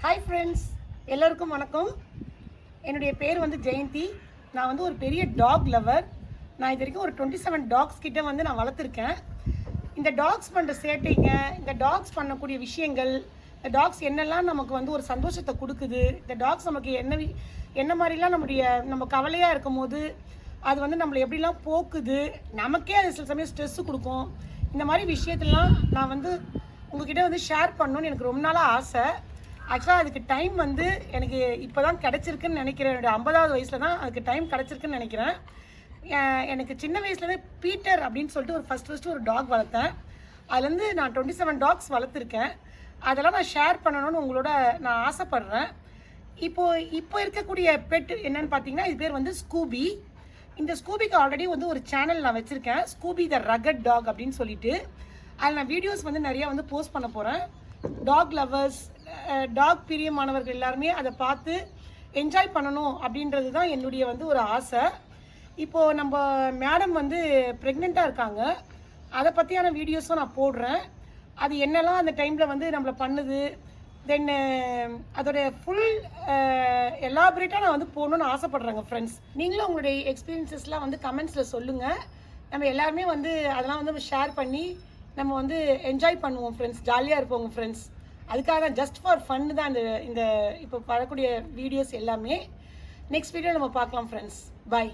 Hi friends, எல்லோருக்கும் வணக்கம். என்னுடைய பேர் வந்து ஜெயந்தி. நான் வந்து ஒரு பெரிய டாக் லவர். நான் இது வரைக்கும் ஒரு 27 டாக்ஸ் கிட்ட வந்து நான் வளர்த்துருக்கேன். இந்த டாக்ஸ் பண்ணுற சேட்டைங்க, இந்த டாக்ஸ் பண்ணக்கூடிய விஷயங்கள், இந்த டாக்ஸ் என்னெல்லாம் நமக்கு வந்து ஒரு சந்தோஷத்தை கொடுக்குது, இந்த டாக்ஸ் நமக்கு என்ன மாதிரிலாம் நம்ம கவலையாக இருக்கும் போது அது வந்து நம்மளை எப்படிலாம் போக்குது, நமக்கே அது சில சமயம் ஸ்ட்ரெஸ்ஸு கொடுக்கும். இந்த மாதிரி விஷயத்தெல்லாம் நான் வந்து உங்ககிட்ட வந்து ஷேர் பண்ணணும்னு எனக்கு ரொம்ப நாளாக ஆசை. ஆக்சுவலாக அதுக்கு டைம் வந்து எனக்கு இப்போ தான் கிடச்சிருக்குன்னு நினைக்கிறேன். என்னுடைய 50வது வயசில் தான் அதுக்கு டைம் கிடச்சிருக்குன்னு நினைக்கிறேன். எனக்கு சின்ன வயசுலேருந்து பீட்டர் அப்படின்னு சொல்லிட்டு ஒரு ஃபஸ்ட்டு ஒரு டாக் வளர்த்தேன். அதுலேருந்து நான் 27 டாக்ஸ் வளர்த்துருக்கேன். அதெல்லாம் நான் ஷேர் பண்ணணும்னு உங்களோட நான் ஆசைப்பட்றேன். இப்போ இருக்கக்கூடிய பெட் என்னன்னு பார்த்தீங்கன்னா, இது பேர் வந்து ஸ்கூபி. இந்த ஸ்கூபிக்கு ஆல்ரெடி வந்து ஒரு சேனல் நான் வச்சுருக்கேன், ஸ்கூபி த ரகட் டாக் அப்படின்னு சொல்லிட்டு. அதில் நான் வீடியோஸ் வந்து நிறையா வந்து போஸ்ட் பண்ண போகிறேன். டாக் லவர்ஸ், டாக் பிரியமானவர்கள் எல்லாருமே அதை பார்த்து என்ஜாய் பண்ணணும் அப்படின்றது தான் என்னுடைய வந்து ஒரு ஆசை. இப்போது நம்ம மேடம் வந்து ப்ரெக்னெண்ட்டாக இருக்காங்க. அதை பற்றியான வீடியோஸும் நான் போடுறேன். அது என்னெல்லாம் அந்த டைமில் வந்து நம்மளை பண்ணுது, தென் அதோடைய ஃபுல் எலாபரேட்டாக நான் வந்து போகணுன்னு ஆசைப்பட்றேங்க ஃப்ரெண்ட்ஸ். நீங்களும் உங்களுடைய எக்ஸ்பீரியன்ஸஸ்லாம் வந்து கமெண்ட்ஸில் சொல்லுங்கள். நம்ம எல்லாருமே வந்து அதெல்லாம் வந்து ஷேர் பண்ணி நம்ம வந்து என்ஜாய் பண்ணுவோம் ஃப்ரெண்ட்ஸ், ஜாலியாக இருப்போங்க ஃப்ரெண்ட்ஸ். அதுக்காக தான், ஜஸ்ட் ஃபார் ஃபன்னு தான் இந்த இப்போ வரக்கூடிய வீடியோஸ் எல்லாமே. நெக்ஸ்ட் வீடியோ நம்ம பார்க்கலாம் ஃப்ரெண்ட்ஸ். பாய்.